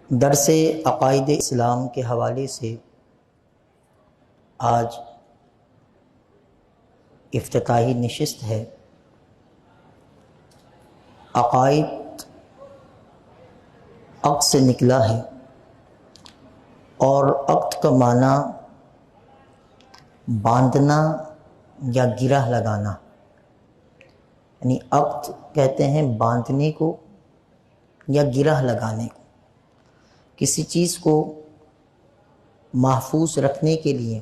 درس عقائد اسلام کے حوالے سے آج افتتاحی نشست ہے۔ عقائد عقد سے نکلا ہے اور عقد کا معنی باندھنا یا گرہ لگانا، یعنی عقد کہتے ہیں باندھنے کو یا گرہ لگانے کو۔ کسی چیز کو محفوظ رکھنے کے لیے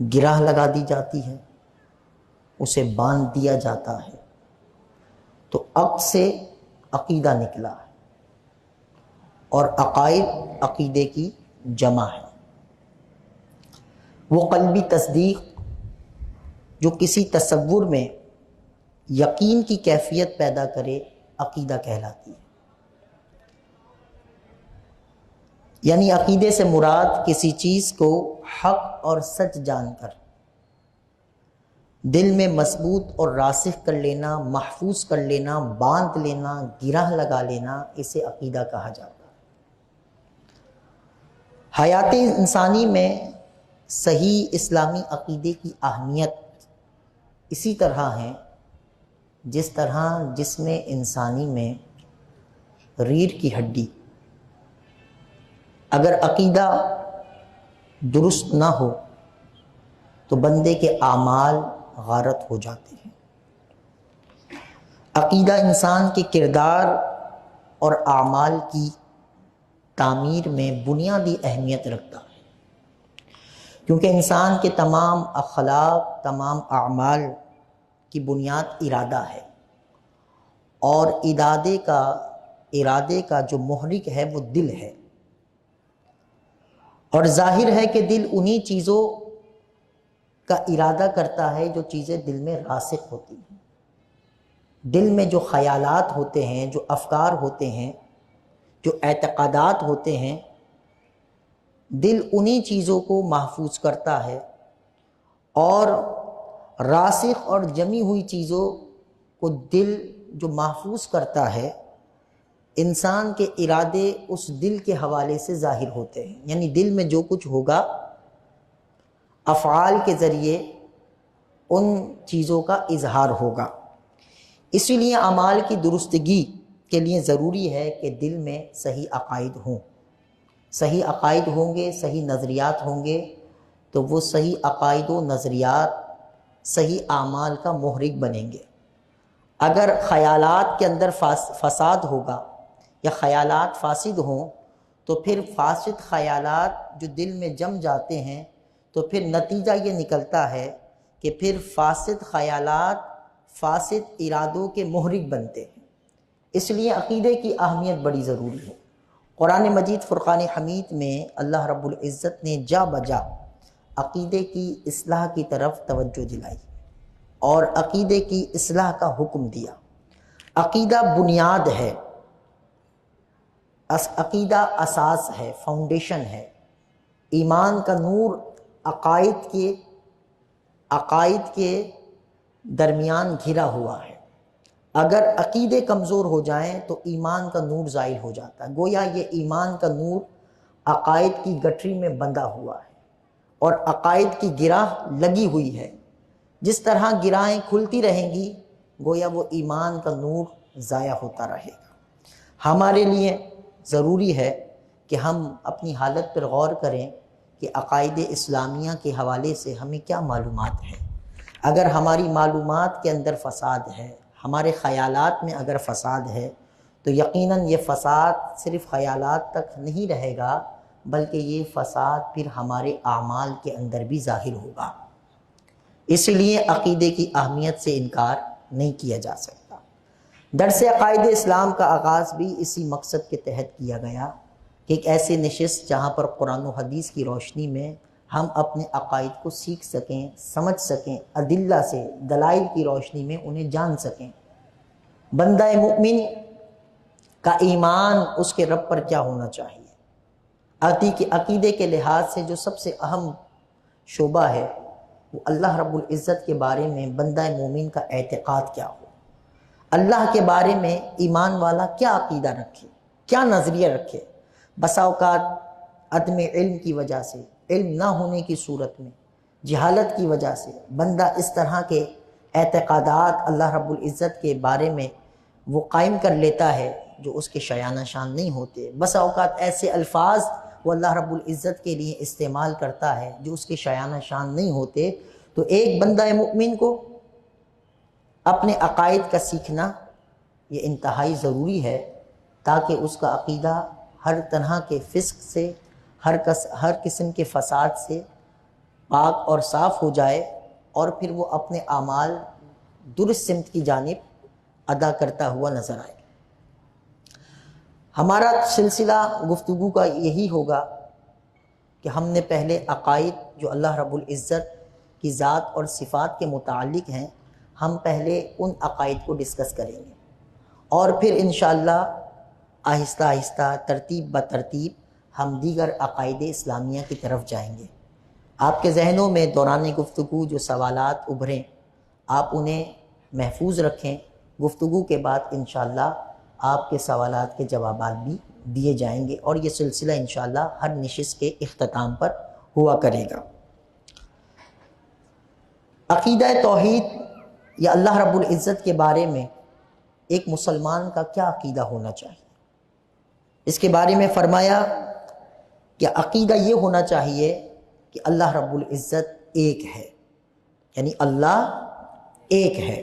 گرہ لگا دی جاتی ہے، اسے باندھ دیا جاتا ہے، تو عقد سے عقیدہ نکلا ہے، اور عقائد عقیدے کی جمع ہے۔ وہ قلبی تصدیق جو کسی تصور میں یقین کی کیفیت پیدا کرے عقیدہ کہلاتی ہے۔ یعنی عقیدے سے مراد کسی چیز کو حق اور سچ جان کر دل میں مضبوط اور راسخ کر لینا، محفوظ کر لینا، باندھ لینا، گرہ لگا لینا، اسے عقیدہ کہا جاتا ہے۔ حیات انسانی میں صحیح اسلامی عقیدے کی اہمیت اسی طرح ہے جس طرح جسم انسانی میں ریڑھ کی ہڈی، اگر عقیدہ درست نہ ہو تو بندے کے اعمال غارت ہو جاتے ہیں۔ عقیدہ انسان کے کردار اور اعمال کی تعمیر میں بنیادی اہمیت رکھتا ہے، کیونکہ انسان کے تمام اخلاق، تمام اعمال کی بنیاد ارادہ ہے، اور ارادے کا جو محرک ہے وہ دل ہے، اور ظاہر ہے کہ دل انہی چیزوں کا ارادہ کرتا ہے جو چیزیں دل میں راسخ ہوتی ہیں۔ دل میں جو خیالات ہوتے ہیں، جو افکار ہوتے ہیں، جو اعتقادات ہوتے ہیں، دل انہی چیزوں کو محفوظ کرتا ہے، اور راسخ اور جمی ہوئی چیزوں کو دل جو محفوظ کرتا ہے، انسان کے ارادے اس دل کے حوالے سے ظاہر ہوتے ہیں۔ یعنی دل میں جو کچھ ہوگا افعال کے ذریعے ان چیزوں کا اظہار ہوگا۔ اسی لیے اعمال کی درستگی کے لیے ضروری ہے کہ دل میں صحیح عقائد ہوں۔ صحیح عقائد ہوں گے، صحیح نظریات ہوں گے، تو وہ صحیح عقائد و نظریات صحیح اعمال کا محرک بنیں گے۔ اگر خیالات کے اندر فساد ہوگا یا خیالات فاسد ہوں، تو پھر فاسد خیالات جو دل میں جم جاتے ہیں، تو پھر نتیجہ یہ نکلتا ہے کہ پھر فاسد خیالات فاسد ارادوں کے محرک بنتے ہیں۔ اس لیے عقیدے کی اہمیت بڑی ضروری ہے۔ قرآن مجید فرقان حمید میں اللہ رب العزت نے جا بجا عقیدے کی اصلاح کی طرف توجہ دلائی اور عقیدے کی اصلاح کا حکم دیا۔ عقیدہ بنیاد ہے، عقیدہ اساس ہے، فاؤنڈیشن ہے۔ ایمان کا نور عقائد کے درمیان گھرا ہوا ہے۔ اگر عقیدے کمزور ہو جائیں تو ایمان کا نور زائل ہو جاتا ہے۔ گویا یہ ایمان کا نور عقائد کی گٹھری میں بندھا ہوا ہے، اور عقائد کی گرہ لگی ہوئی ہے۔ جس طرح گرہیں کھلتی رہیں گی، گویا وہ ایمان کا نور ضائع ہوتا رہے گا۔ ہمارے لیے ضروری ہے کہ ہم اپنی حالت پر غور کریں کہ عقائد اسلامیہ کے حوالے سے ہمیں کیا معلومات ہے۔ اگر ہماری معلومات کے اندر فساد ہے، ہمارے خیالات میں اگر فساد ہے، تو یقیناً یہ فساد صرف خیالات تک نہیں رہے گا، بلکہ یہ فساد پھر ہمارے اعمال کے اندر بھی ظاہر ہوگا۔ اس لیے عقیدے کی اہمیت سے انکار نہیں کیا جا سکتا۔ درس عقائد اسلام کا آغاز بھی اسی مقصد کے تحت کیا گیا کہ ایک ایسے نشست جہاں پر قرآن و حدیث کی روشنی میں ہم اپنے عقائد کو سیکھ سکیں، سمجھ سکیں، ادلہ سے، دلائل کی روشنی میں انہیں جان سکیں۔ بندہ مومن کا ایمان اس کے رب پر کیا ہونا چاہیے۔ عقیدے کے لحاظ سے جو سب سے اہم شعبہ ہے وہ اللہ رب العزت کے بارے میں بندہ مومن کا اعتقاد کیا ہو، اللہ کے بارے میں ایمان والا کیا عقیدہ رکھے۔ کیا نظریہ رکھے؟ بسا اوقات عدم علم کی وجہ سے، علم نہ ہونے کی صورت میں، جہالت کی وجہ سے بندہ اس طرح کے اعتقادات اللہ رب العزت کے بارے میں وہ قائم کر لیتا ہے جو اس کے شایانہ شان نہیں ہوتے۔ بسا اوقات ایسے الفاظ وہ اللہ رب العزت کے لیے استعمال کرتا ہے جو اس کے شایانہ شان نہیں ہوتے۔ تو ایک بندہ مومن کو اپنے عقائد کا سیکھنا یہ انتہائی ضروری ہے، تاکہ اس کا عقیدہ ہر طرح کے فسق سے، ہر قسم کے فساد سے پاک اور صاف ہو جائے، اور پھر وہ اپنے اعمال درست سمت کی جانب ادا کرتا ہوا نظر آئے۔ ہمارا سلسلہ گفتگو کا یہی ہوگا کہ ہم نے پہلے عقائد جو اللہ رب العزت کی ذات اور صفات کے متعلق ہیں، ہم پہلے ان عقائد کو ڈسکس کریں گے، اور پھر انشاءاللہ آہستہ آہستہ ترتیب بترتیب ہم دیگر عقائد اسلامیہ کی طرف جائیں گے۔ آپ کے ذہنوں میں دوران گفتگو جو سوالات ابھریں آپ انہیں محفوظ رکھیں، گفتگو کے بعد انشاءاللہ آپ کے سوالات کے جوابات بھی دیے جائیں گے، اور یہ سلسلہ انشاءاللہ ہر نشست کے اختتام پر ہوا کرے گا۔ عقیدہ توحید یا اللہ رب العزت کے بارے میں ایک مسلمان کا کیا عقیدہ ہونا چاہیے؟ اس کے بارے میں فرمایا کہ عقیدہ یہ ہونا چاہیے کہ اللہ رب العزت ایک ہے، یعنی اللہ ایک ہے،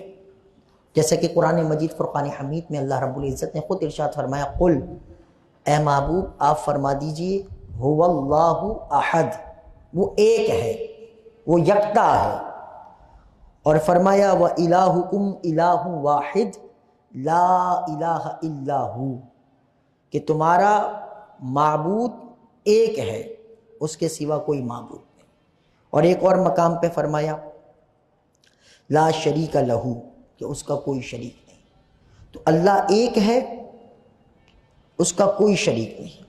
جیسا کہ قرآن مجید فرقان حمید میں اللہ رب العزت نے خود ارشاد فرمایا، قل اے محبوب آپ فرما دیجئے، هو اللہ احد، وہ ایک ہے، وہ یکتا ہے، اور فرمایا وَإِلَٰهُكُمْ إِلَٰهٌ وَاحِدٌ لَا إِلَٰهَ إِلَّا هُوَ، کہ تمہارا معبود ایک ہے، اس کے سوا کوئی معبود نہیں۔ اور ایک اور مقام پہ فرمایا لا شریک لہ، کہ اس کا کوئی شریک نہیں۔ تو اللہ ایک ہے، اس کا کوئی شریک نہیں۔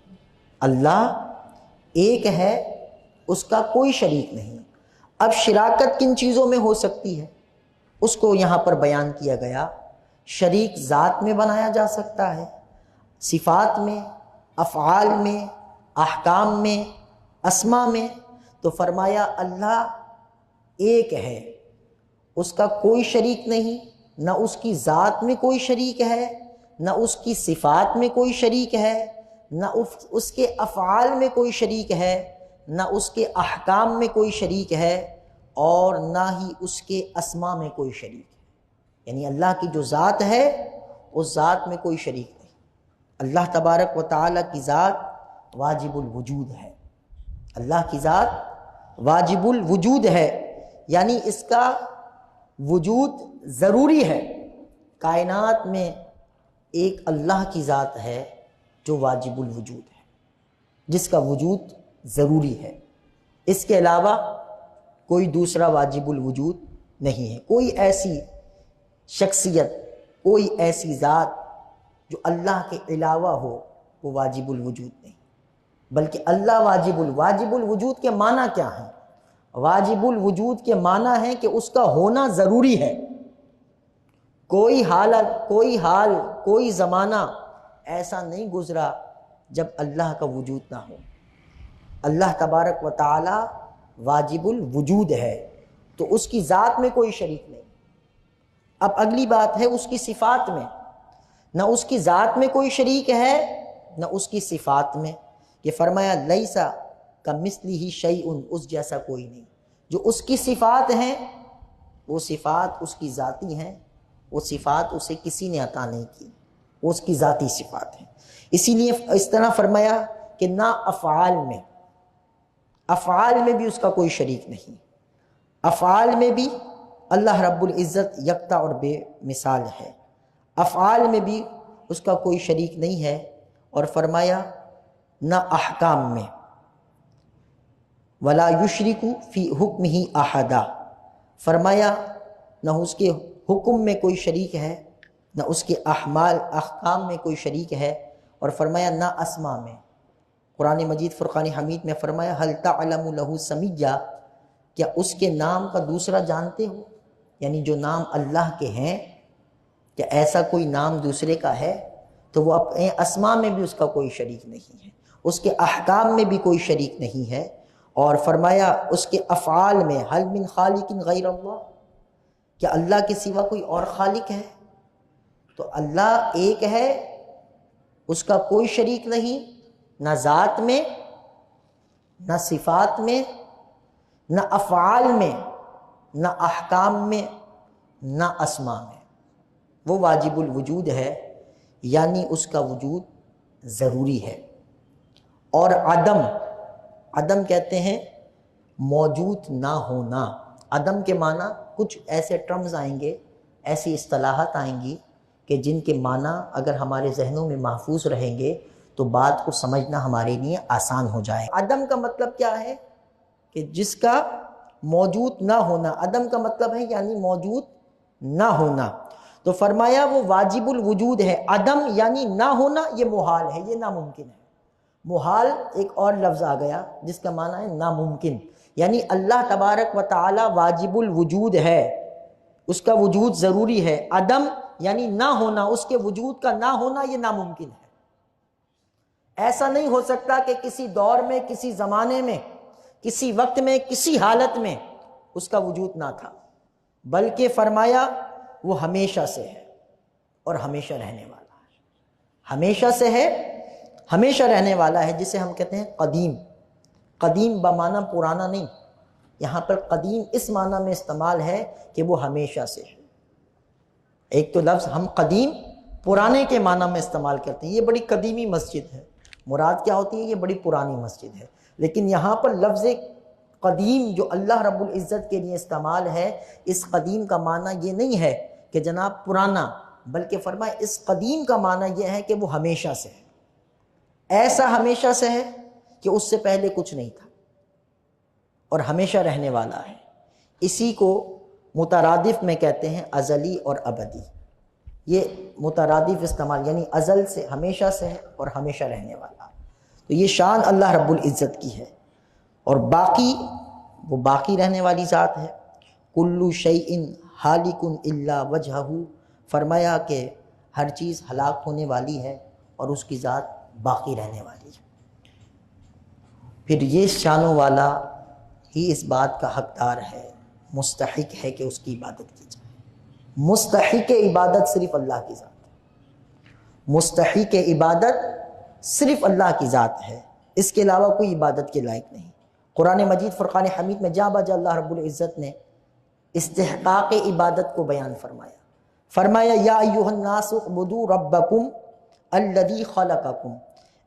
اللہ ایک ہے، اس کا کوئی شریک نہیں۔ اب شراکت کن چیزوں میں ہو سکتی ہے اس کو یہاں پر بیان کیا گیا۔ شریک ذات میں بنایا جا سکتا ہے، صفات میں، افعال میں، احکام میں، اسما میں۔ تو فرمایا اللہ ایک ہے، اس کا کوئی شریک نہیں، نہ اس کی ذات میں کوئی شریک ہے، نہ اس کی صفات میں کوئی شریک ہے، نہ اس کے افعال میں کوئی شریک ہے، نہ اس کے احکام میں کوئی شریک ہے، اور نہ ہی اس کے اسما میں کوئی شریک ہے۔ یعنی اللہ کی جو ذات ہے اس ذات میں کوئی شریک نہیں۔ اللہ تبارک و تعالیٰ کی ذات واجب الوجود ہے، اللہ کی ذات واجب الوجود ہے، یعنی اس کا وجود ضروری ہے۔ کائنات میں ایک اللہ کی ذات ہے جو واجب الوجود ہے، جس کا وجود ضروری ہے، اس کے علاوہ کوئی دوسرا واجب الوجود نہیں ہے۔ کوئی ایسی شخصیت، کوئی ایسی ذات جو اللہ کے علاوہ ہو وہ واجب الوجود نہیں، بلکہ اللہ واجب الوجود کے معنی کیا ہیں؟ واجب الوجود کے معنی ہے کہ اس کا ہونا ضروری ہے۔ کوئی حالت، کوئی حال، کوئی زمانہ ایسا نہیں گزرا جب اللہ کا وجود نہ ہو۔ اللہ تبارک و تعالی واجب الوجود ہے، تو اس کی ذات میں کوئی شریک نہیں۔ اب اگلی بات ہے اس کی صفات میں، نہ اس کی ذات میں کوئی شریک ہے نہ اس کی صفات میں۔ کہ فرمایا لیسا کمثلہ شیء، اس جیسا کوئی نہیں۔ جو اس کی صفات ہیں وہ صفات اس کی ذاتی ہیں، وہ صفات اسے کسی نے عطا نہیں کی، وہ اس کی ذاتی صفات ہیں۔ اسی لیے اس طرح فرمایا کہ نہ افعال میں بھی اس کا کوئی شریک نہیں۔ افعال میں بھی اللہ رب العزت یکتا اور بے مثال ہے، افعال میں بھی اس کا کوئی شریک نہیں ہے۔ اور فرمایا نہ احکام میں، ولا یشرک فی حکمہ احدا، فرمایا نہ اس کے حکم میں کوئی شریک ہے، نہ اس کے احکام میں کوئی شریک ہے۔ اور فرمایا نہ اسما میں۔ قرآن مجید فرقان حمید میں فرمایا هل تعلم له سمیا، کیا اس کے نام کا دوسرا جانتے ہو؟ یعنی جو نام اللہ کے ہیں کیا ایسا کوئی نام دوسرے کا ہے؟ تو وہ اپنے اسماء میں بھی اس کا کوئی شریک نہیں ہے، اس کے احکام میں بھی کوئی شریک نہیں ہے، اور فرمایا اس کے افعال میں حل من خالق غیر اللہ، کیا اللہ کے سوا کوئی اور خالق ہے؟ تو اللہ ایک ہے، اس کا کوئی شریک نہیں، نہ ذات میں، نہ صفات میں، نہ افعال میں، نہ احکام میں، نہ اسماء میں۔ وہ واجب الوجود ہے، یعنی اس کا وجود ضروری ہے۔ اور عدم کہتے ہیں موجود نہ ہونا۔ عدم کے معنی کچھ ایسے ٹرمز آئیں گے، ایسی اصطلاحات آئیں گی کہ جن کے معنی اگر ہمارے ذہنوں میں محفوظ رہیں گے تو بات کو سمجھنا ہمارے لیے آسان ہو جائے۔ عدم کا مطلب کیا ہے؟ کہ جس کا موجود نہ ہونا۔ عدم کا مطلب ہے یعنی موجود نہ ہونا۔ تو فرمایا وہ واجب الوجود ہے۔ عدم یعنی نہ ہونا، یہ محال ہے، یہ ناممکن ہے۔ محال ایک اور لفظ آ گیا جس کا معنی ہے ناممکن، یعنی اللہ تبارک و تعالی واجب الوجود ہے، اس کا وجود ضروری ہے۔ عدم یعنی نہ ہونا، اس کے وجود کا نہ ہونا یہ ناممکن ہے۔ ایسا نہیں ہو سکتا کہ کسی دور میں، کسی زمانے میں، کسی وقت میں، کسی حالت میں اس کا وجود نہ تھا، بلکہ فرمایا وہ ہمیشہ سے ہے اور ہمیشہ رہنے والا ہے۔ ہمیشہ سے ہے، ہمیشہ رہنے والا ہے، جسے ہم کہتے ہیں قدیم۔ قدیم بمعنی پرانا نہیں، یہاں پر قدیم اس معنی میں استعمال ہے کہ وہ ہمیشہ سے ہے۔ ایک تو لفظ ہم قدیم پرانے کے معنی میں استعمال کرتے ہیں، یہ بڑی قدیمی مسجد ہے، مراد کیا ہوتی ہے؟ یہ بڑی پرانی مسجد ہے۔ لیکن یہاں پر لفظ قدیم جو اللہ رب العزت کے لیے استعمال ہے، اس قدیم کا معنی یہ نہیں ہے کہ جناب پرانا، بلکہ فرمائے اس قدیم کا معنی یہ ہے کہ وہ ہمیشہ سے ہے۔ ایسا ہمیشہ سے ہے کہ اس سے پہلے کچھ نہیں تھا اور ہمیشہ رہنے والا ہے۔ اسی کو مترادف میں کہتے ہیں ازلی اور ابدی۔ یہ مترادف استعمال یعنی ازل سے، ہمیشہ سے ہے اور ہمیشہ رہنے والا۔ تو یہ شان اللہ رب العزت کی ہے۔ اور باقی، وہ باقی رہنے والی ذات ہے۔ کل شیء ہالک الا وجہہ، فرمایا کہ ہر چیز ہلاک ہونے والی ہے اور اس کی ذات باقی رہنے والی ہے۔ پھر یہ شانوں والا ہی اس بات کا حقدار ہے، مستحق ہے کہ اس کی عبادت کی جائے۔ مستحق عبادت صرف اللہ کی ذات ہے۔ مستحق عبادت صرف اللہ کی ذات ہے، اس کے علاوہ کوئی عبادت کے لائق نہیں۔ قرآن مجید فرقان حمید میں جا بجا اللہ رب العزت نے استحقاق عبادت کو بیان فرمایا۔ فرمایا یا ایھا الناس اعبدوا ربکم الذی خلقکم،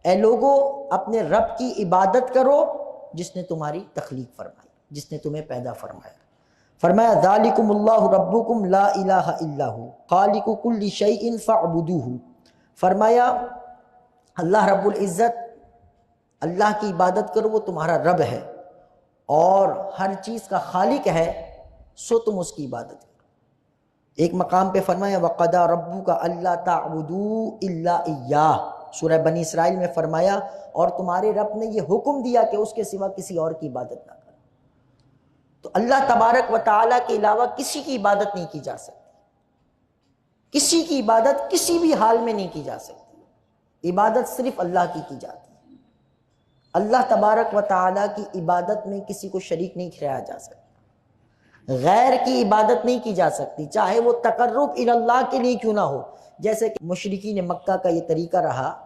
اے لوگو اپنے رب کی عبادت کرو جس نے تمہاری تخلیق فرمائی، جس نے تمہیں پیدا فرمایا۔ فرمایا ذالکم اللہ ربکم لا الہ الا ھو خالق کل شیء فاعبدوہ۔ فرمایا اللہ رب العزت، اللہ کی عبادت کرو، وہ تمہارا رب ہے اور ہر چیز کا خالق ہے، سو تم اس کی عبادت کرو۔ ایک مقام پہ فرمایا وَقَضَىٰ رَبُّكَ أَلَّا تَعْبُدُوا إِلَّا إِيَّاهُ، سورہ بنی اسرائیل میں فرمایا اور تمہارے رب نے یہ حکم دیا کہ اس کے سوا کسی اور کی عبادت نہ کرو۔ تو اللہ تبارک و تعالیٰ کے علاوہ کسی کی عبادت نہیں کی جا سکتی، کسی کی عبادت کسی بھی حال میں نہیں کی جا سکتی۔ عبادت صرف اللہ کی جاتی ہے۔ اللہ تبارک و تعالیٰ کی عبادت میں کسی کو شریک نہیں ٹھہرایا جا سکتا، غیر کی عبادت نہیں کی جا سکتی، چاہے وہ تقرب الی اللہ کے لیے کیوں نہ ہو۔ جیسے کہ مشرکین مکہ کا یہ طریقہ رہا،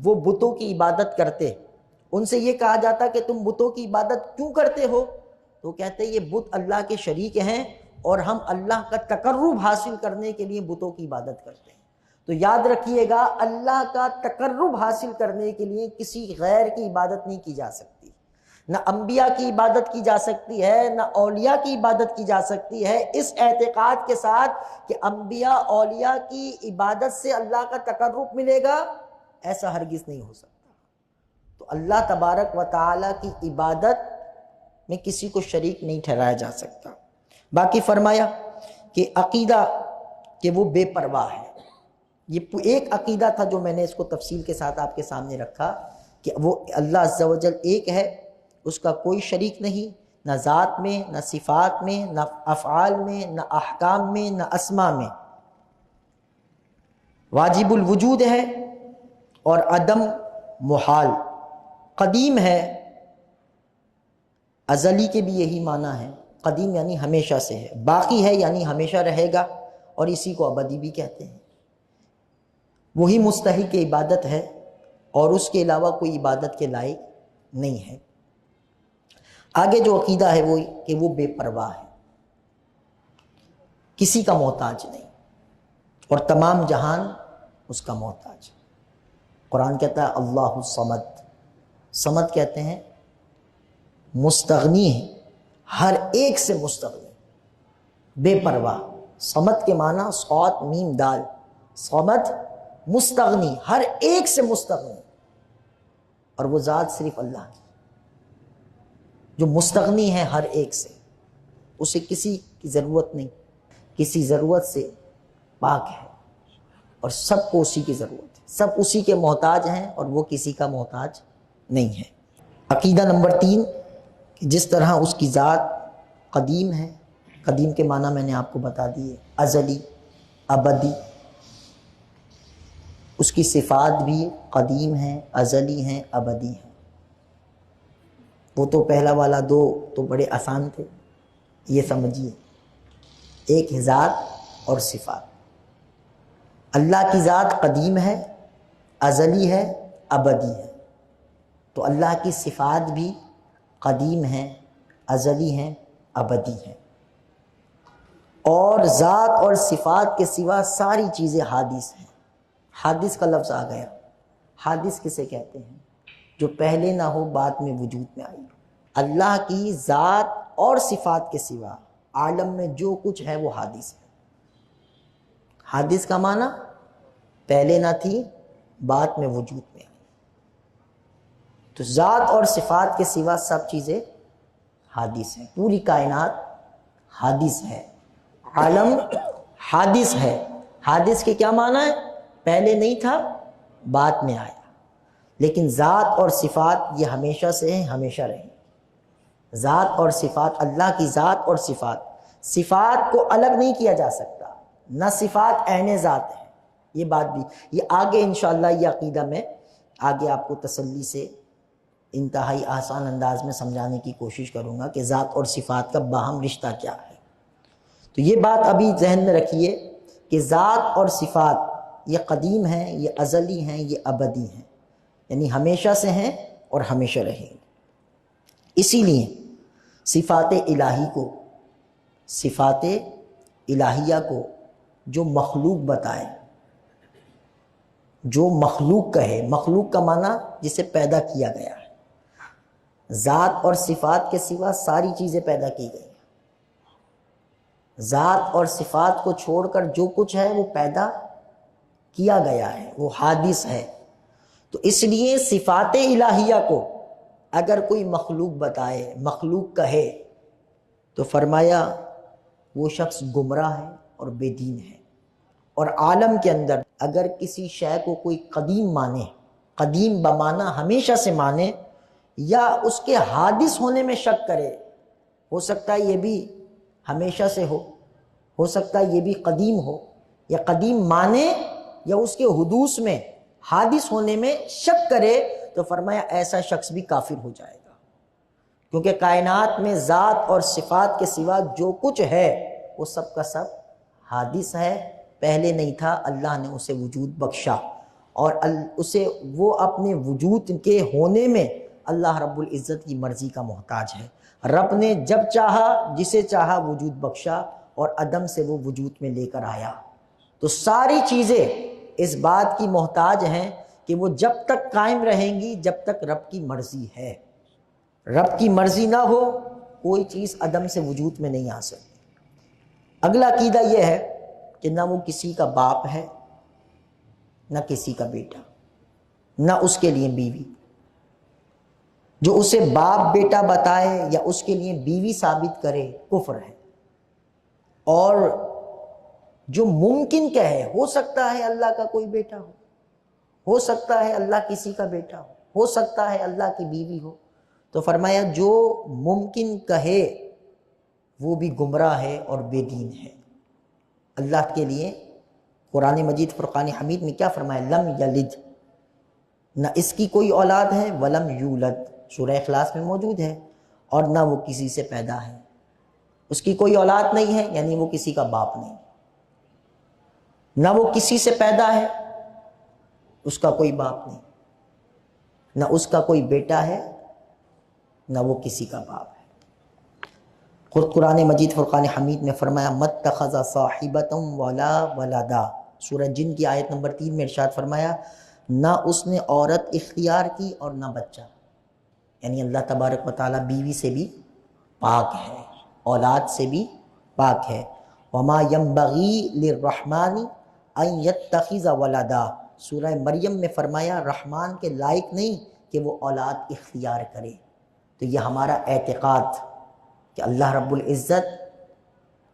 وہ بتوں کی عبادت کرتے، ان سے یہ کہا جاتا کہ تم بتوں کی عبادت کیوں کرتے ہو؟ تو کہتے یہ بت اللہ کے شریک ہیں اور ہم اللہ کا تقرب حاصل کرنے کے لیے بتوں کی عبادت کرتے ہیں۔ تو یاد رکھیے گا، اللہ کا تقرب حاصل کرنے کے لیے کسی غیر کی عبادت نہیں کی جا سکتی، نہ انبیاء کی عبادت کی جا سکتی ہے، نہ اولیاء کی عبادت کی جا سکتی ہے، اس اعتقاد کے ساتھ کہ انبیاء اولیاء کی عبادت سے اللہ کا تقرب ملے گا، ایسا ہرگز نہیں ہو سکتا۔ تو اللہ تبارک و تعالیٰ کی عبادت میں کسی کو شریک نہیں ٹھہرایا جا سکتا۔ باقی فرمایا کہ عقیدہ کہ وہ بے پرواہ ہے۔ یہ ایک عقیدہ تھا جو میں نے اس کو تفصیل کے ساتھ آپ کے سامنے رکھا کہ وہ اللہ عز و جل ایک ہے، اس کا کوئی شریک نہیں، نہ ذات میں، نہ صفات میں، نہ افعال میں، نہ احکام میں، نہ اسماء میں۔ واجب الوجود ہے، اور عدم محال۔ قدیم ہے، ازلی کے بھی یہی معنی ہے، قدیم یعنی ہمیشہ سے ہے، باقی ہے یعنی ہمیشہ رہے گا، اور اسی کو ابدی بھی کہتے ہیں۔ وہی مستحق عبادت ہے اور اس کے علاوہ کوئی عبادت کے لائق نہیں ہے۔ آگے جو عقیدہ ہے وہ کہ وہ بے پرواہ ہے، کسی کا محتاج نہیں، اور تمام جہان اس کا محتاج ہے۔ قرآن کہتا ہے اللہ الصمد، صمد کہتے ہیں مستغنی ہے، ہر ایک سے مستغنی، بے پرواہ۔ صمد کے معنی صاد میم دال، صمد مستغنی، ہر ایک سے مستغنی، اور وہ ذات صرف اللہ کی جو مستغنی ہے ہر ایک سے، اسے کسی کی ضرورت نہیں، کسی ضرورت سے پاک ہے، اور سب کو اسی کی ضرورت ہے، سب اسی کے محتاج ہیں اور وہ کسی کا محتاج نہیں ہے۔ عقیدہ نمبر 3 کہ جس طرح اس کی ذات قدیم ہے، قدیم کے معنی میں نے آپ کو بتا دیے، ازلی، ابدی، اس کی صفات بھی قدیم ہیں، ازلی ہیں، ابدی ہیں۔ وہ تو پہلا والا 2 تو بڑے آسان تھے، یہ سمجھیے، ایک ہے ذات اور صفات۔ اللہ کی ذات قدیم ہے، ازلی ہے، ابدی ہے، تو اللہ کی صفات بھی قدیم ہیں، ازلی ہیں، ابدی ہیں۔ اور ذات اور صفات کے سوا ساری چیزیں حادث ہیں۔ حادث کا لفظ آ گیا، حادث کسے کہتے ہیں؟ جو پہلے نہ ہو بعد میں وجود میں آئی ہو۔ اللہ کی ذات اور صفات کے سوا عالم میں جو کچھ ہے وہ حادث ہے۔ حادث کا معنی پہلے نہ تھی بعد میں وجود میں آئی۔ تو ذات اور صفات کے سوا سب چیزیں حادث ہیں، پوری کائنات حادث ہے، عالم حادث ہے۔ حادث کے کیا معنی ہے؟ پہلے نہیں تھا بعد میں آیا، لیکن ذات اور صفات یہ ہمیشہ سے ہیں، ہمیشہ رہیں۔ ذات اور صفات، اللہ کی ذات اور صفات، صفات کو الگ نہیں کیا جا سکتا، نہ صفات عین ذات ہے، یہ بات بھی، یہ آگے انشاءاللہ یہ عقیدہ میں آگے آپ کو تسلی سے انتہائی آسان انداز میں سمجھانے کی کوشش کروں گا کہ ذات اور صفات کا باہم رشتہ کیا ہے۔ تو یہ بات ابھی ذہن میں رکھیے کہ ذات اور صفات یہ قدیم ہیں، یہ ازلی ہیں، یہ ابدی ہیں، یعنی ہمیشہ سے ہیں اور ہمیشہ رہیں گے۔ اسی لیے صفات الہی کو، صفات الہیہ کو جو مخلوق بتائے، جو مخلوق کہے، مخلوق کا معنی جسے پیدا کیا گیا ہے، ذات اور صفات کے سوا ساری چیزیں پیدا کی گئی ہیں۔ ذات اور صفات کو چھوڑ کر جو کچھ ہے وہ پیدا کیا گیا ہے، وہ حادث ہے۔ تو اس لیے صفات الہیہ کو اگر کوئی مخلوق بتائے، مخلوق کہے، تو فرمایا وہ شخص گمراہ ہے اور بے دین ہے۔ اور عالم کے اندر اگر کسی شے کو کوئی قدیم مانے، قدیم بمانا ہمیشہ سے مانے، یا اس کے حادث ہونے میں شک کرے، ہو سکتا ہے یہ بھی ہمیشہ سے ہو سکتا ہے یہ بھی قدیم ہو، یا قدیم مانے یا اس کے حدوث میں حادث ہونے میں شک کرے، تو فرمایا ایسا شخص بھی کافر ہو جائے گا، کیونکہ کائنات میں ذات اور صفات کے سوا جو کچھ ہے وہ سب کا سب حادث ہے، پہلے نہیں تھا، اللہ نے اسے وجود بخشا، اور اسے وہ اپنے وجود کے ہونے میں اللہ رب العزت کی مرضی کا محتاج ہے۔ رب نے جب چاہا جسے چاہا وجود بخشا، اور عدم سے وہ وجود میں لے کر آیا۔ تو ساری چیزیں اس بات کی محتاج ہیں کہ وہ جب تک قائم رہیں گی جب تک رب کی مرضی ہے۔ رب کی مرضی نہ ہو کوئی چیز عدم سے وجود میں نہیں آ سکتی۔ اگلا عقیدہ یہ ہے کہ نہ وہ کسی کا باپ ہے، نہ کسی کا بیٹا، نہ اس کے لیے بیوی۔ جو اسے باپ بیٹا بتائے یا اس کے لیے بیوی ثابت کرے کفر ہے۔ اور جو ممکن کہے، ہو سکتا ہے اللہ کا کوئی بیٹا ہو سکتا ہے اللہ کسی کا بیٹا ہو سکتا ہے اللہ کی بیوی ہو، تو فرمایا جو ممکن کہے وہ بھی گمراہ ہے اور بے دین ہے۔ اللہ کے لیے قرآن مجید فرقان حمید میں کیا فرمایا؟ لم یلد، نہ اس کی کوئی اولاد ہے، ولم یولد سورہ اخلاص میں موجود ہے، اور نہ وہ کسی سے پیدا ہے، اس کی کوئی اولاد نہیں ہے یعنی وہ کسی کا باپ نہیں، نہ وہ کسی سے پیدا ہے، اس کا کوئی باپ نہیں، نہ اس کا کوئی بیٹا ہے، نہ وہ کسی کا باپ ہے۔ خود قرآن مجید فرقان حمید میں فرمایا مَتَّخَذَ صَاحِبَةً وَلَا وَلَدًا، سورہ جن کی آیت نمبر 3 میں ارشاد فرمایا نہ اس نے عورت اختیار کی اور نہ بچہ، یعنی اللہ تبارک و تعالیٰ بیوی سے بھی پاک ہے، اولاد سے بھی پاک ہے۔ وَمَا يَنبَغِي لِلرَّحْمَنِ أَن يَتَّخِذَ وَلَدًا، سورہ مریم میں فرمایا رحمان کے لائق نہیں کہ وہ اولاد اختیار کرے۔ تو یہ ہمارا اعتقاد کہ اللہ رب العزت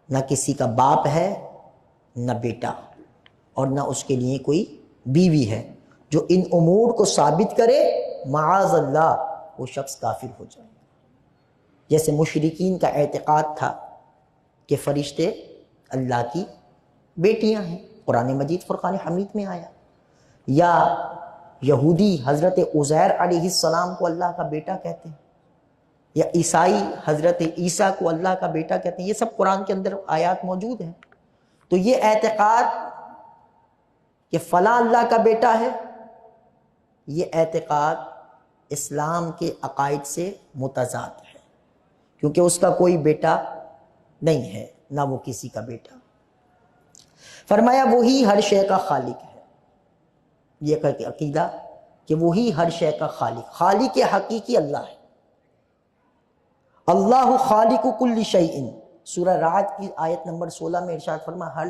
نہ کسی کا باپ ہے، نہ بیٹا، اور نہ اس کے لیے کوئی بیوی ہے، جو ان امور کو ثابت کرے معاذ اللہ وہ شخص کافر ہو جائے۔ جیسے مشرکین کا اعتقاد تھا کہ فرشتے اللہ کی بیٹیاں ہیں، قرآن مجید فرقان حمید میں آیا، یا یہودی حضرت عزیر علیہ السلام کو اللہ کا بیٹا کہتے ہیں، یا عیسائی حضرت عیسیٰ کو اللہ کا بیٹا کہتے ہیں، یہ سب قرآن کے اندر آیات موجود ہیں۔ تو یہ اعتقاد کہ فلاں اللہ کا بیٹا ہے، یہ اعتقاد اسلام کے عقائد سے متضاد ہے، کیونکہ اس کا کوئی بیٹا نہیں ہے، نہ وہ کسی کا بیٹا۔ فرمایا وہی ہر شے کا خالق ہے، یہ کہ عقیدہ کہ وہی ہر شے کا خالق حقیقی اللہ ہے۔ اللہ خالق کل شیء، سورہ رعد کی آیت نمبر 16 میں ارشاد فرمایا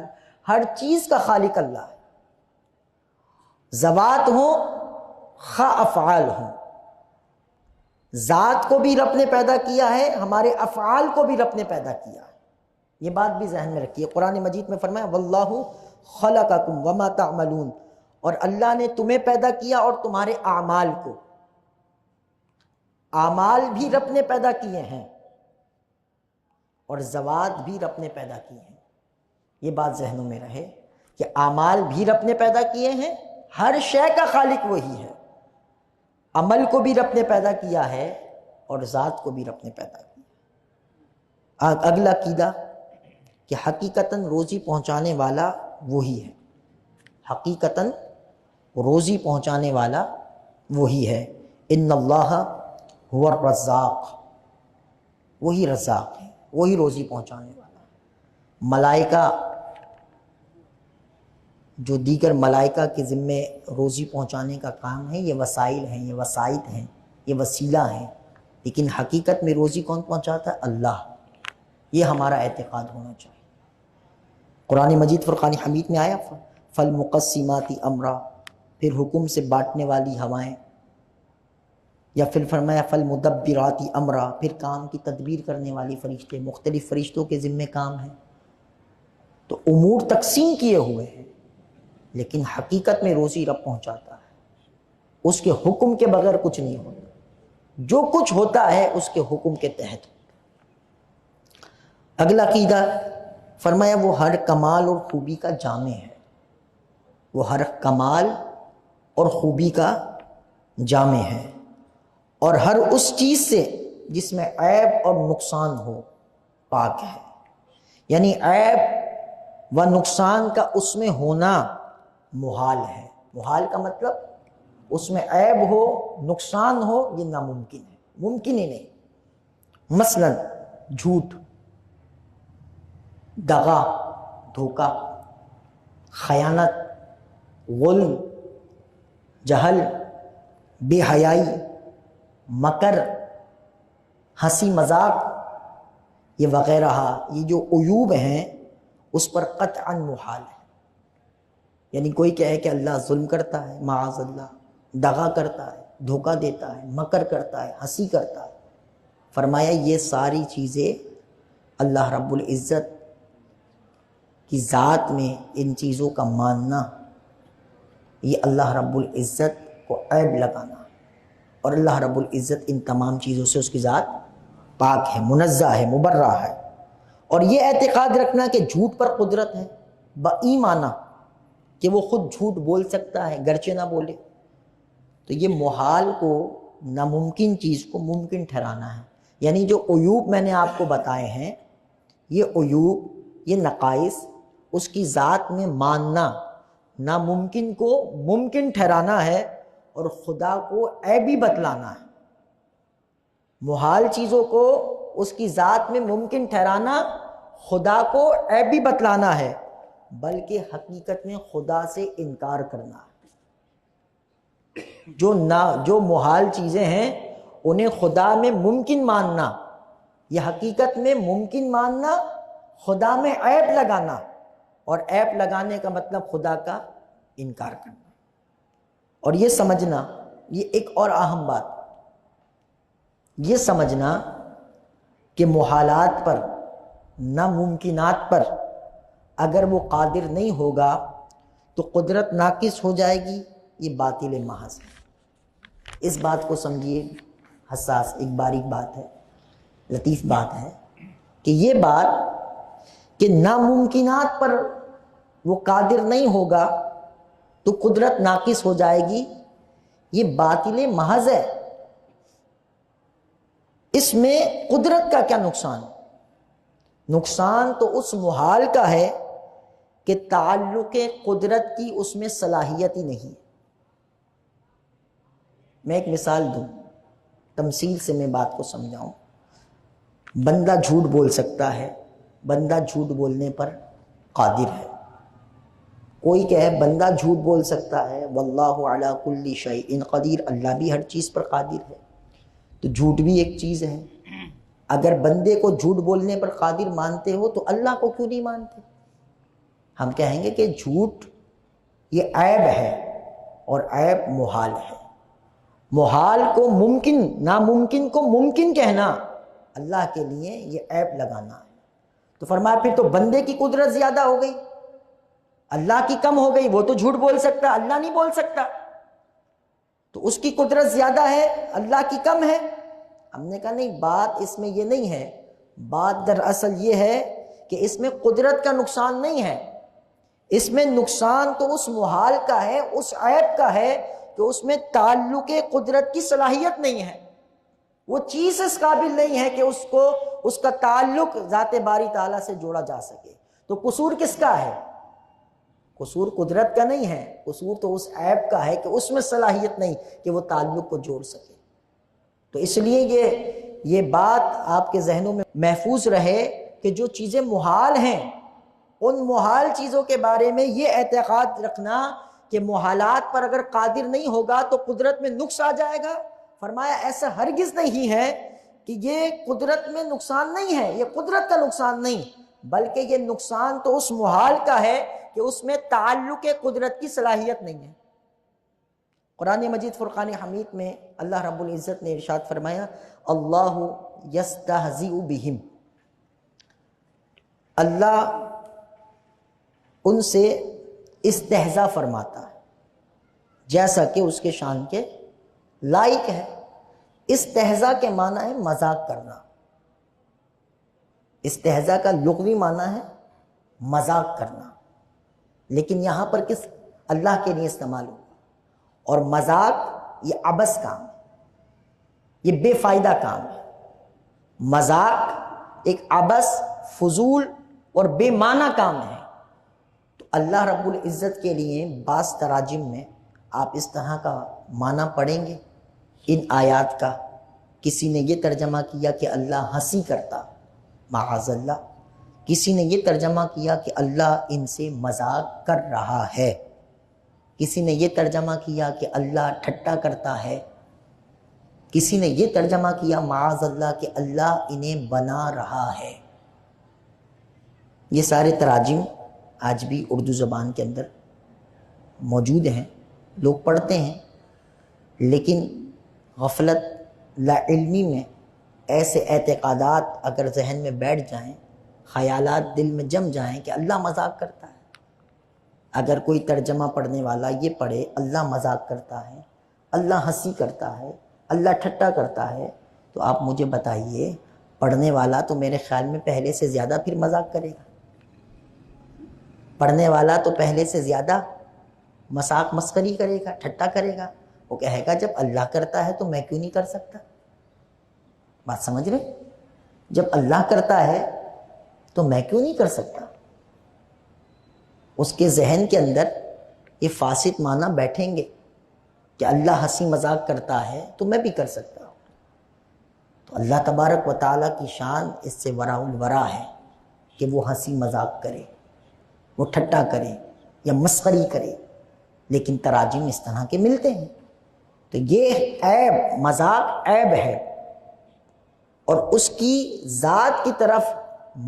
ہر چیز کا خالق اللہ ہے، ذوات ہوں خواہ افعال ہوں، ذات کو بھی رب نے پیدا کیا ہے، ہمارے افعال کو بھی رب نے پیدا کیا ہے، یہ بات بھی ذہن میں رکھیے۔ قرآن مجید میں فرمایا واللہ خلقکم وما تعملون، اور اللہ نے تمہیں پیدا کیا اور تمہارے اعمال کو، اعمال بھی رب نے پیدا کیے ہیں اور ذوات بھی رب نے پیدا کیے ہیں، یہ بات ذہنوں میں رہے کہ اعمال بھی رب نے پیدا کیے ہیں، ہر شے کا خالق وہی ہے، عمل کو بھی رب نے پیدا کیا ہے اور ذات کو بھی رب نے پیدا کیا۔ اگلا عقیدہ کہ حقیقتاً روزی پہنچانے والا وہی ہے، حقیقتاً روزی پہنچانے والا وہی ہے، ان اللہ هو الرزاق، وہی رزاق ہے، وہی روزی پہنچانے والا ہے۔ ملائکہ جو دیگر ملائکہ کے ذمے روزی پہنچانے کا کام ہے، یہ وسائل ہیں، یہ وسائط ہیں، یہ وسیلہ ہیں، لیکن حقیقت میں روزی کون پہنچاتا ہے؟ اللہ۔ یہ ہمارا اعتقاد ہونا چاہیے۔ قرآن مجید فرقان حمید میں آیا فالمقسمات امرا، پھر حکم سے بانٹنے والی ہوائیں، یا پھر فرمایا فالمدبرات امرا، پھر کام کی تدبیر کرنے والی فرشتے، مختلف فرشتوں کے ذمے کام ہے، تو امور تقسیم کیے ہوئے ہیں، لیکن حقیقت میں روزی رب پہنچاتا ہے، اس کے حکم کے بغیر کچھ نہیں ہوتا، جو کچھ ہوتا ہے اس کے حکم کے تحت ہوتا۔ اگلا عقیدہ فرمایا وہ ہر کمال اور خوبی کا جامع ہے، وہ ہر کمال اور خوبی کا جامع ہے، اور ہر اس چیز سے جس میں عیب اور نقصان ہو پاک ہے، یعنی عیب و نقصان کا اس میں ہونا محال ہے۔ محال کا مطلب اس میں عیب ہو، نقصان ہو، یہ ناممکن ہے، ممکن ہی نہیں۔ مثلا جھوٹ، دغا، دھوکہ، خیانت، غلم، جہل، بے حیائی، مکر، ہنسی مذاق، یہ وغیرہ، یہ جو عیوب ہیں اس پر قطعاً محال ہے۔ یعنی کوئی کہے کہ اللہ ظلم کرتا ہے، معاذ اللہ، دغا کرتا ہے، دھوکہ دیتا ہے، مکر کرتا ہے، ہنسی کرتا ہے، فرمایا یہ ساری چیزیں اللہ رب العزت کی ذات میں ان چیزوں کا ماننا، یہ اللہ رب العزت کو عیب لگانا، اور اللہ رب العزت ان تمام چیزوں سے اس کی ذات پاک ہے، منزہ ہے، مبرہ ہے۔ اور یہ اعتقاد رکھنا کہ جھوٹ پر قدرت ہے، بایمانہ کہ وہ خود جھوٹ بول سکتا ہے گرچہ نہ بولے، تو یہ محال کو، ناممکن چیز کو ممکن ٹھہرانا ہے. یعنی جو عیوب میں نے آپ کو بتائے ہیں، یہ عیوب، یہ نقائص، اس کی ذات میں ماننا، ناممکن کو ممکن ٹھہرانا ہے اور خدا کو عیبی بتلانا ہے. محال چیزوں کو اس کی ذات میں ممکن ٹھہرانا، خدا کو عیبی بتلانا ہے، بلکہ حقیقت میں خدا سے انکار کرنا ہے. جو محال چیزیں ہیں انہیں خدا میں ممکن ماننا، یہ حقیقت میں ممکن ماننا، خدا میں عیب لگانا، اور عیب لگانے کا مطلب خدا کا انکار کرنا. اور یہ سمجھنا، یہ ایک اور اہم بات، یہ سمجھنا کہ محالات پر، ناممکنات پر اگر وہ قادر نہیں ہوگا تو قدرت ناقص ہو جائے گی، یہ باطل محض ہے. اس بات کو سمجھیے، حساس، ایک باریک بات ہے، لطیف بات ہے کہ یہ بات کہ ناممکنات پر وہ قادر نہیں ہوگا تو قدرت ناقص ہو جائے گی، یہ باطل محض ہے. اس میں قدرت کا کیا نقصان؟ نقصان تو اس محال کا ہے کہ تعلق قدرت کی اس میں صلاحیت ہی نہیں. میں ایک مثال دوں، تمثیل سے میں بات کو سمجھاؤں. بندہ جھوٹ بول سکتا ہے، بندہ جھوٹ بولنے پر قادر ہے. کوئی کہے بندہ جھوٹ بول سکتا ہے، واللہ علی کل شیء قدیر، اللہ بھی ہر چیز پر قادر ہے. تو جھوٹ بھی ایک چیز ہے. اگر بندے کو جھوٹ بولنے پر قادر مانتے ہو تو اللہ کو کیوں نہیں مانتے؟ ہم کہیں گے کہ جھوٹ یہ عیب ہے، اور عیب محال ہے. محال کو ممکن، ناممکن کو ممکن کہنا اللہ کے لیے یہ عیب لگانا ہے. تو فرمایا پھر تو بندے کی قدرت زیادہ ہو گئی، اللہ کی کم ہو گئی. وہ تو جھوٹ بول سکتا، اللہ نہیں بول سکتا، تو اس کی قدرت زیادہ ہے، اللہ کی کم ہے. ہم نے کہا نہیں، بات اس میں یہ نہیں ہے. بات دراصل یہ ہے کہ اس میں قدرت کا نقصان نہیں ہے، اس میں نقصان تو اس محال کا ہے، اس عیب کا ہے کہ اس میں تعلق قدرت کی صلاحیت نہیں ہے. وہ چیز اس قابل نہیں ہے کہ اس کا تعلق ذات باری تعالیٰ سے جوڑا جا سکے. تو قصور کس کا ہے؟ قصور قدرت کا نہیں ہے، قصور تو اس عیب کا ہے کہ اس میں صلاحیت نہیں کہ وہ تعلق کو جوڑ سکے. تو اس لیے یہ بات آپ کے ذہنوں میں محفوظ رہے کہ جو چیزیں محال ہیں، ان محال چیزوں کے بارے میں یہ اعتقاد رکھنا کہ محالات پر اگر قادر نہیں ہوگا تو قدرت میں نقص آ جائے گا. فرمایا ایسا ہرگز نہیں ہے کہ یہ قدرت میں نقصان نہیں ہے، یہ قدرت کا نقصان نہیں، بلکہ یہ نقصان تو اس محال کا ہے کہ اس میں تعلق قدرت کی صلاحیت نہیں ہے. قرآن مجید فرقان حمید میں اللہ رب العزت نے ارشاد فرمایا، اللہ یستہزئ بہم، اللہ ان سے استہزاء فرماتا ہے جیسا کہ اس کے شان کے لائق ہے. استہزاء کے معنی ہے مذاق کرنا. استہزاء کا لغوی معنی ہے مذاق کرنا، لیکن یہاں پر کس اللہ کے لیے استعمال ہوا. اور مذاق یہ عبث کام ہے، یہ بے فائدہ کام ہے. مذاق ایک عبث، فضول اور بے معنی کام ہے. تو اللہ رب العزت کے لیے بعض تراجم میں آپ اس طرح کا معنی پڑھیں گے ان آیات کا. کسی نے یہ ترجمہ کیا کہ اللہ ہنسی کرتا، معاذ اللہ. کسی نے یہ ترجمہ کیا کہ اللہ ان سے مذاق کر رہا ہے. کسی نے یہ ترجمہ کیا کہ اللہ ٹھٹا کرتا ہے. کسی نے یہ ترجمہ کیا معاذ اللہ کہ اللہ انہیں بنا رہا ہے. یہ سارے تراجم آج بھی اردو زبان کے اندر موجود ہیں، لوگ پڑھتے ہیں، لیکن غفلت، لا علمی میں ایسے اعتقادات اگر ذہن میں بیٹھ جائیں، خیالات دل میں جم جائیں کہ اللہ مذاق کرتا ہے. اگر کوئی ترجمہ پڑھنے والا یہ پڑھے اللہ مذاق کرتا ہے، اللہ ہنسی کرتا ہے، اللہ ٹھٹا کرتا ہے، تو آپ مجھے بتائیے پڑھنے والا تو میرے خیال میں پہلے سے زیادہ پھر مذاق کرے گا. پڑھنے والا تو پہلے سے زیادہ مسخری کرے گا، ٹھٹا کرے گا. وہ کہے گا جب اللہ کرتا ہے تو میں کیوں نہیں کر سکتا؟ بات سمجھ رہے؟ جب اللہ کرتا ہے تو میں کیوں نہیں کر سکتا؟ اس کے ذہن کے اندر یہ فاسد معنی بیٹھیں گے کہ اللہ ہنسی مذاق کرتا ہے تو میں بھی کر سکتا ہوں۔ تو اللہ تبارک و تعالیٰ کی شان اس سے وراء الورا ہے کہ وہ ہنسی مذاق کرے، وہ ٹھٹا کرے یا مسخری کرے، لیکن تراجم اس طرح کے ملتے ہیں۔ تو یہ عیب، مذاق عیب ہے، اور اس کی ذات کی طرف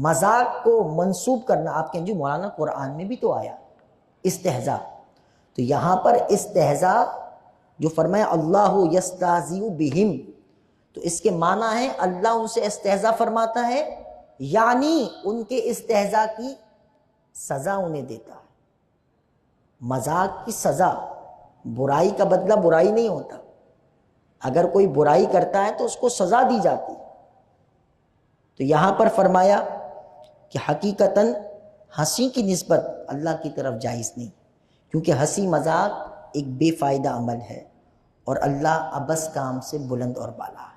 مذاق کو منسوب کرنا، آپ کہیں جی مولانا قرآن میں بھی تو آیا استہزاء، تو یہاں پر استہزاء جو فرمایا اللہ یستہزئ بہم، تو اس کے معنی ہے اللہ ان سے استہزاء فرماتا ہے، یعنی ان کے استہزاء کی سزا انہیں دیتا ہے۔ مذاق کی سزا، برائی کا بدلہ برائی نہیں ہوتا، اگر کوئی برائی کرتا ہے تو اس کو سزا دی جاتی ہے۔ تو یہاں پر فرمایا کہ حقیقتاً ہنسی کی نسبت اللہ کی طرف جائز نہیں، کیونکہ ہنسی مذاق ایک بے فائدہ عمل ہے اور اللہ عبث کام سے بلند اور بالا ہے،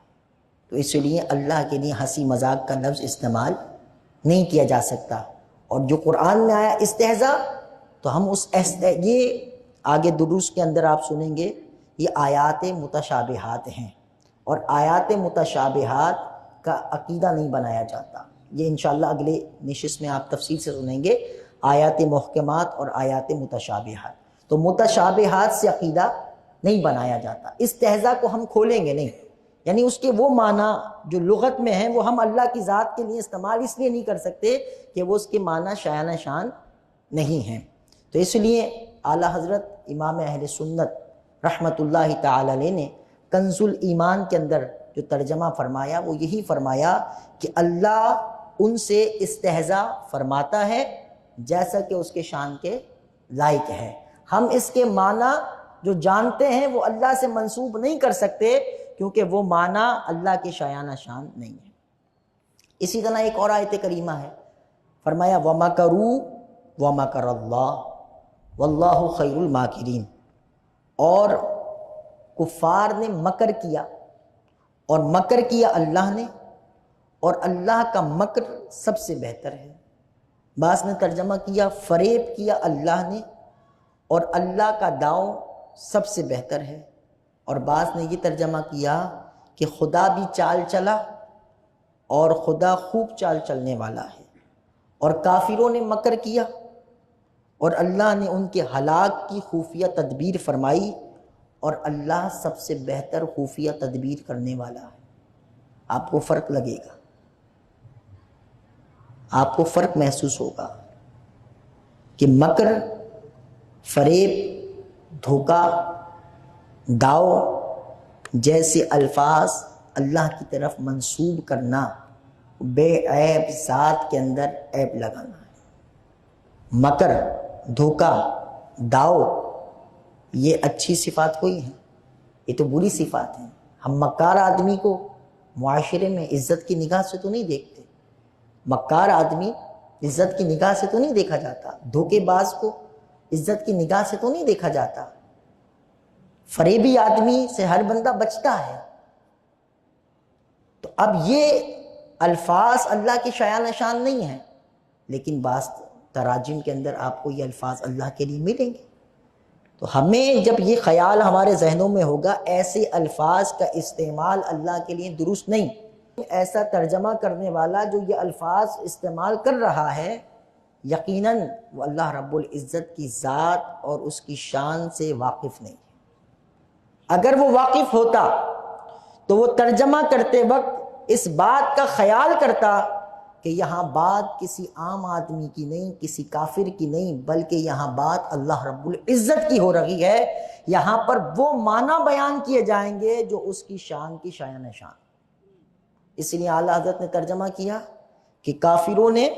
تو اس لیے اللہ کے لیے ہنسی مذاق کا لفظ استعمال نہیں کیا جا سکتا۔ اور جو قرآن میں آیا استہزاء، تو ہم یہ آگے دروس کے اندر آپ سنیں گے، یہ آیات متشابہات ہیں، اور آیات متشابہات کا عقیدہ نہیں بنایا جاتا۔ یہ انشاءاللہ اگلے نشست میں آپ تفصیل سے سنیں گے، آیات محکمات اور آیات متشابہات۔ تو متشابہات سے عقیدہ نہیں بنایا جاتا، استہزاء کو ہم کھولیں گے نہیں، یعنی اس کے وہ معنی جو لغت میں ہیں وہ ہم اللہ کی ذات کے لیے استعمال اس لیے نہیں کر سکتے کہ وہ اس کے معنی شایانہ شان نہیں ہیں۔ تو اس لیے اعلیٰ حضرت امام اہل سنت رحمۃ اللہ تعالی علیہ نے کنز الایمان کے اندر جو ترجمہ فرمایا وہ یہی فرمایا کہ اللہ ان سے استہزاء فرماتا ہے جیسا کہ اس کے شان کے لائق ہے۔ ہم اس کے معنی جو جانتے ہیں وہ اللہ سے منسوب نہیں کر سکتے، کیونکہ وہ معنی اللہ کے شایانہ شان نہیں ہے۔ اسی طرح ایک اور آیت کریمہ ہے، فرمایا وَمَكَرُوا وَمَكَرَ اللَّهُ وَاللَّهُ خَيْرُ الْمَاكِرِينَ، اور کفار نے مکر کیا، اور مکر کیا اللہ نے، اور اللہ کا مکر سب سے بہتر ہے۔ بعض نے ترجمہ کیا فریب کیا اللہ نے، اور اللہ کا داؤ سب سے بہتر ہے، اور بعض نے یہ ترجمہ کیا کہ خدا بھی چال چلا اور خدا خوب چال چلنے والا ہے، اور کافروں نے مکر کیا اور اللہ نے ان کے ہلاک کی خفیہ تدبیر فرمائی، اور اللہ سب سے بہتر خفیہ تدبیر کرنے والا ہے۔ آپ کو فرق لگے گا، آپ کو فرق محسوس ہوگا کہ مکر، فریب، دھوکہ، داؤ جیسے الفاظ اللہ کی طرف منسوب کرنا بے عیب ذات کے اندر عیب لگانا ہے۔ مکر، دھوکہ، داؤ یہ اچھی صفات کوئی ہیں؟ یہ تو بری صفات ہیں۔ ہم مکار آدمی کو معاشرے میں عزت کی نگاہ سے تو نہیں دیکھتے، مکار آدمی عزت کی نگاہ سے تو نہیں دیکھا جاتا، دھوکے باز کو عزت کی نگاہ سے تو نہیں دیکھا جاتا، فریبی آدمی سے ہر بندہ بچتا ہے۔ تو اب یہ الفاظ اللہ کے شایانہ شان نہیں ہیں، لیکن بعض تراجم کے اندر آپ کو یہ الفاظ اللہ کے لیے ملیں گے۔ تو ہمیں جب یہ خیال ہمارے ذہنوں میں ہوگا ایسے الفاظ کا استعمال اللہ کے لیے درست نہیں، ایسا ترجمہ کرنے والا جو یہ الفاظ استعمال کر رہا ہے یقیناً وہ اللہ رب العزت کی ذات اور اس کی شان سے واقف نہیں ہے۔ اگر وہ واقف ہوتا تو وہ ترجمہ کرتے وقت اس بات کا خیال کرتا کہ یہاں بات کسی عام آدمی کی نہیں، کسی کافر کی نہیں، بلکہ یہاں بات اللہ رب العزت کی ہو رہی ہے، یہاں پر وہ معنی بیان کیے جائیں گے جو اس کی شان کی شایانہ شان۔ اس لیے اعلیٰ حضرت نے ترجمہ کیا کہ کافروں نے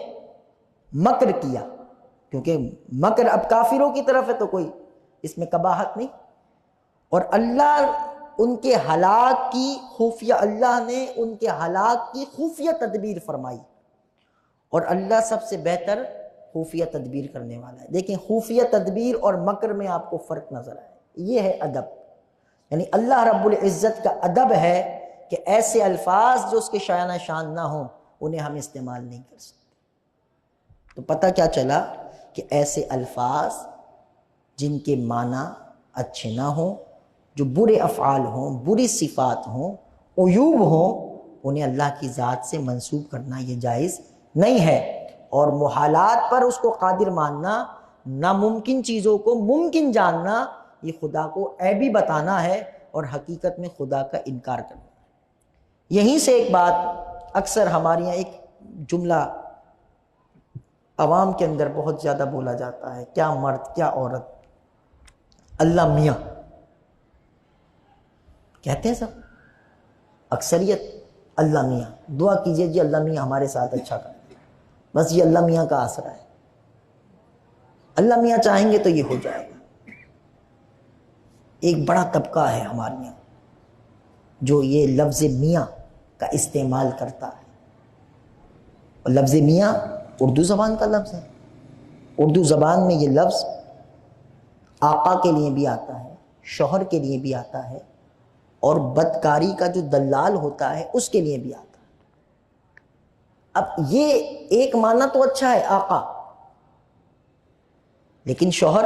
مکر کیا، کیونکہ مکر اب کافروں کی طرف ہے تو کوئی اس میں قباحت نہیں، اور اللہ ان کے ہلاک کی خفیہ، اللہ نے ان کے ہلاک کی خفیہ تدبیر فرمائی، اور اللہ سب سے بہتر خفیہ تدبیر کرنے والا ہے۔ دیکھیں خفیہ تدبیر اور مکر میں آپ کو فرق نظر آئے، یہ ہے ادب۔ یعنی اللہ رب العزت کا ادب ہے کہ ایسے الفاظ جو اس کے شایانہ شان نہ ہوں انہیں ہم استعمال نہیں کر سکتے۔ تو پتہ کیا چلا کہ ایسے الفاظ جن کے معنی اچھے نہ ہوں، جو برے افعال ہوں، بری صفات ہوں، عیوب ہوں، انہیں اللہ کی ذات سے منسوب کرنا یہ جائز نہیں ہے۔ اور محالات پر اس کو قادر ماننا، ناممکن چیزوں کو ممکن جاننا، یہ خدا کو عیبی بتانا ہے اور حقیقت میں خدا کا انکار کرنا۔ یہیں سے ایک بات اکثر ہمارے یہاں ایک جملہ عوام کے اندر بہت زیادہ بولا جاتا ہے، کیا مرد کیا عورت، اللہ میاں کہتے ہیں سب، اکثریت اللہ میاں۔ دعا کیجئے جی اللہ میاں ہمارے ساتھ اچھا کرے، بس یہ اللہ میاں کا آسرا ہے، اللہ میاں چاہیں گے تو یہ ہو جائے گا۔ ایک بڑا طبقہ ہے ہمارے یہاں جو یہ لفظ میاں کا استعمال کرتا ہے، اور لفظ میاں اردو زبان کا لفظ ہے۔ اردو زبان میں یہ لفظ آقا کے لیے بھی آتا ہے، شوہر کے لیے بھی آتا ہے، اور بدکاری کا جو دلال ہوتا ہے اس کے لیے بھی آتا ہے۔ اب یہ ایک معنی تو اچھا ہے آقا، لیکن شوہر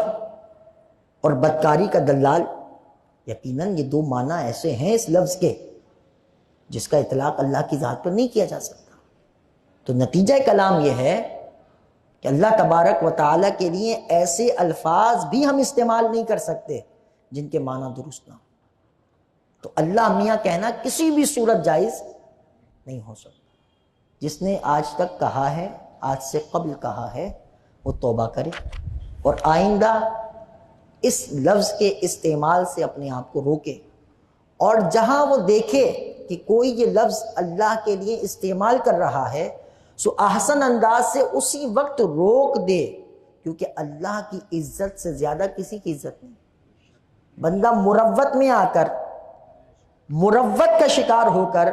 اور بدکاری کا دلال، یقیناً یہ دو معنی ایسے ہیں اس لفظ کے جس کا اطلاق اللہ کی ذات پر نہیں کیا جا سکتا۔ تو نتیجہ کلام یہ ہے کہ اللہ تبارک و تعالیٰ کے لیے ایسے الفاظ بھی ہم استعمال نہیں کر سکتے جن کے معنی درست نہ ہو۔ تو اللہ میاں کہنا کسی بھی صورت جائز نہیں ہو سکتا۔ جس نے آج تک کہا ہے، آج سے قبل کہا ہے، وہ توبہ کرے اور آئندہ اس لفظ کے استعمال سے اپنے آپ کو روکے، اور جہاں وہ دیکھے کہ کوئی یہ لفظ اللہ کے لیے استعمال کر رہا ہے سو احسن انداز سے اسی وقت روک دے، کیونکہ اللہ کی عزت سے زیادہ کسی کی عزت نہیں۔ بندہ مروت میں آ کر، مروت کا شکار ہو کر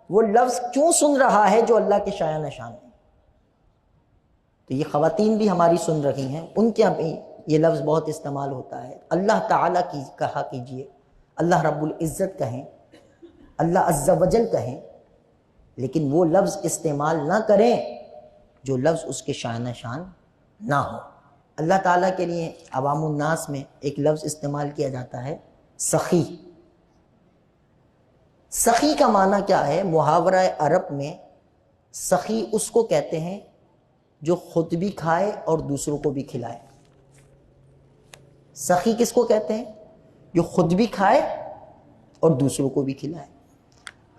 وہ لفظ کیوں سن رہا ہے جو اللہ کے شایان شان ہے؟ تو یہ خواتین بھی ہماری سن رہی ہیں، ان کے بھی یہ لفظ بہت استعمال ہوتا ہے۔ اللہ تعالیٰ کی کہا کیجئے، اللہ رب العزت کہیں، اللہ عز و جل کہیں، لیکن وہ لفظ استعمال نہ کریں جو لفظ اس کے شایان شان نہ ہو۔ اللہ تعالیٰ کے لیے عوام الناس میں ایک لفظ استعمال کیا جاتا ہے سخی۔ سخی کا معنی کیا ہے؟ محاورہ عرب میں سخی اس کو کہتے ہیں جو خود بھی کھائے اور دوسروں کو بھی کھلائے۔ سخی کس کو کہتے ہیں؟ جو خود بھی کھائے اور دوسروں کو بھی کھلائے۔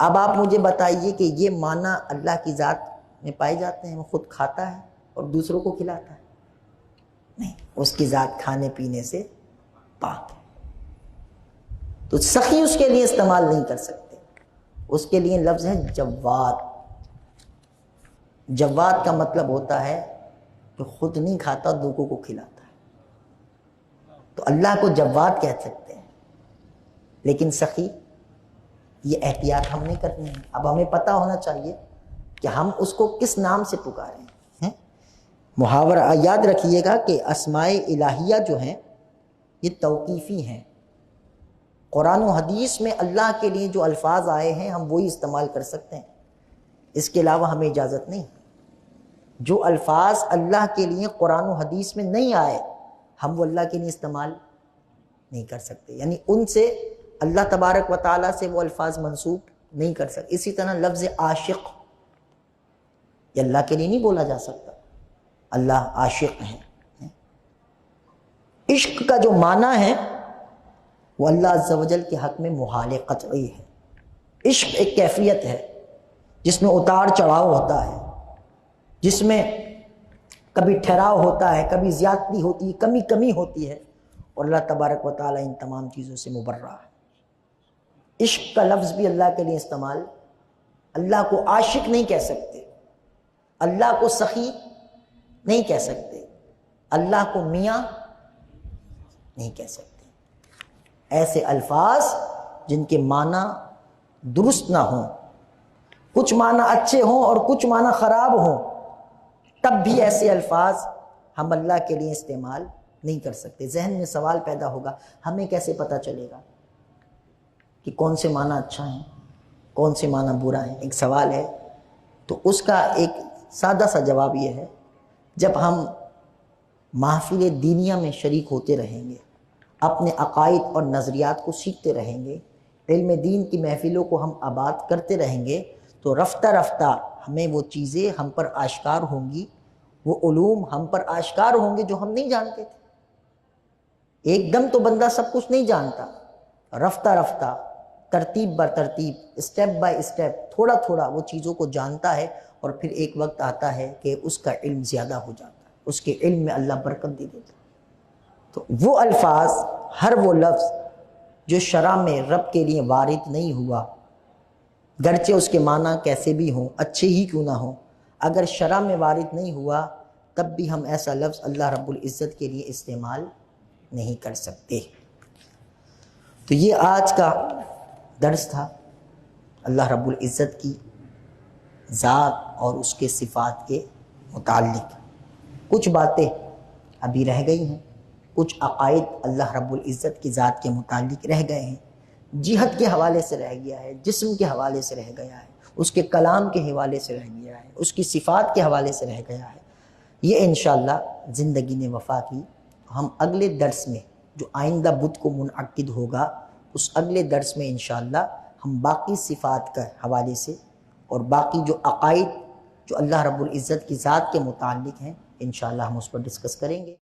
اب آپ مجھے بتائیے کہ یہ معنی اللہ کی ذات میں پائے جاتے ہیں؟ وہ خود کھاتا ہے اور دوسروں کو کھلاتا ہے؟ نہیں، اس کی ذات کھانے پینے سے پاک ہے۔ تو سخی اس کے لیے استعمال نہیں کر سکتے۔ اس کے لیے لفظ ہے جواد۔ جواد کا مطلب ہوتا ہے کہ خود نہیں کھاتا، دوسروں کو کھلاتا ہے۔ تو اللہ کو جواد کہہ سکتے ہیں، لیکن سخی یہ احتیاط ہم نہیں کرنی ہے۔ اب ہمیں پتہ ہونا چاہیے کہ ہم اس کو کس نام سے پکاریں ہیں۔ محاورہ یاد رکھیے گا کہ اسماء الہیہ جو ہیں یہ توقیفی ہیں۔ قرآن و حدیث میں اللہ کے لیے جو الفاظ آئے ہیں ہم وہی استعمال کر سکتے ہیں، اس کے علاوہ ہمیں اجازت نہیں۔ جو الفاظ اللہ کے لیے قرآن و حدیث میں نہیں آئے ہم وہ اللہ کے لیے استعمال نہیں کر سکتے، یعنی ان سے اللہ تبارک و تعالیٰ سے وہ الفاظ منسوب نہیں کر سکتے۔ اسی طرح لفظ عاشق یہ اللہ کے لیے نہیں بولا جا سکتا، اللہ عاشق ہے۔ عشق کا جو معنی ہے وہ اللہ عز و جل کے حق میں محال قطعی ہے۔ عشق ایک کیفیت ہے جس میں اتار چڑھاؤ ہوتا ہے، جس میں کبھی ٹھہراؤ ہوتا ہے، کبھی زیادتی ہوتی ہے، کمی ہوتی ہے، اور اللہ تبارک و تعالیٰ ان تمام چیزوں سے مبرہ ہے۔ عشق کا لفظ بھی اللہ کے لیے استعمال، اللہ کو عاشق نہیں کہہ سکتے، اللہ کو سخی نہیں کہہ سکتے، اللہ کو میاں نہیں کہہ سکتے۔ ایسے الفاظ جن کے معنی درست نہ ہوں، کچھ معنی اچھے ہوں اور کچھ معنی خراب ہوں، تب بھی ایسے الفاظ ہم اللہ کے لیے استعمال نہیں کر سکتے۔ ذہن میں سوال پیدا ہوگا، ہمیں کیسے پتہ چلے گا کہ کون سے معنی اچھا ہیں کون سے معنی برا ہیں، ایک سوال ہے. تو اس کا ایک سادہ سا جواب یہ ہے، جب ہم محفل دینیہ میں شریک ہوتے رہیں گے، اپنے عقائد اور نظریات کو سیکھتے رہیں گے، علم دین کی محفلوں کو ہم آباد کرتے رہیں گے، تو رفتہ رفتہ ہمیں وہ چیزیں ہم پر آشکار ہوں گی، وہ علوم ہم پر آشکار ہوں گے جو ہم نہیں جانتے تھے. ایک دم تو بندہ سب کچھ نہیں جانتا، رفتہ رفتہ ترتیب بر ترتیب اسٹیپ بائی اسٹیپ تھوڑا تھوڑا وہ چیزوں کو جانتا ہے، اور پھر ایک وقت آتا ہے کہ اس کا علم زیادہ ہو جاتا ہے، اس کے علم میں اللہ برکت دے دیتا ہے. تو وہ الفاظ، ہر وہ لفظ جو شرع میں رب کے لیے وارد نہیں ہوا، گرچہ اس کے معنی کیسے بھی ہوں، اچھے ہی کیوں نہ ہوں، اگر شرع میں وارد نہیں ہوا تب بھی ہم ایسا لفظ اللہ رب العزت کے لیے استعمال نہیں کر سکتے. تو یہ آج کا درس تھا اللہ رب العزت کی ذات اور اس کے صفات کے متعلق. کچھ باتیں ابھی رہ گئی ہیں، کچھ عقائد اللہ رب العزت کی ذات کے متعلق رہ گئے ہیں، جہت کے حوالے سے رہ گیا ہے، جسم کے حوالے سے رہ گیا ہے، اس کے کلام کے حوالے سے رہ گیا ہے، اس کی صفات کے حوالے سے رہ گیا ہے. یہ انشاءاللہ زندگی نے وفا کی. ہم اگلے درس میں جو آئندہ بدھ کو منعقد ہوگا، اس اگلے درس میں انشاءاللہ ہم باقی صفات کے حوالے سے اور باقی جو عقائد جو اللہ رب العزت کی ذات کے متعلق ہیں انشاءاللہ ہم اس پر ڈسکس کریں گے.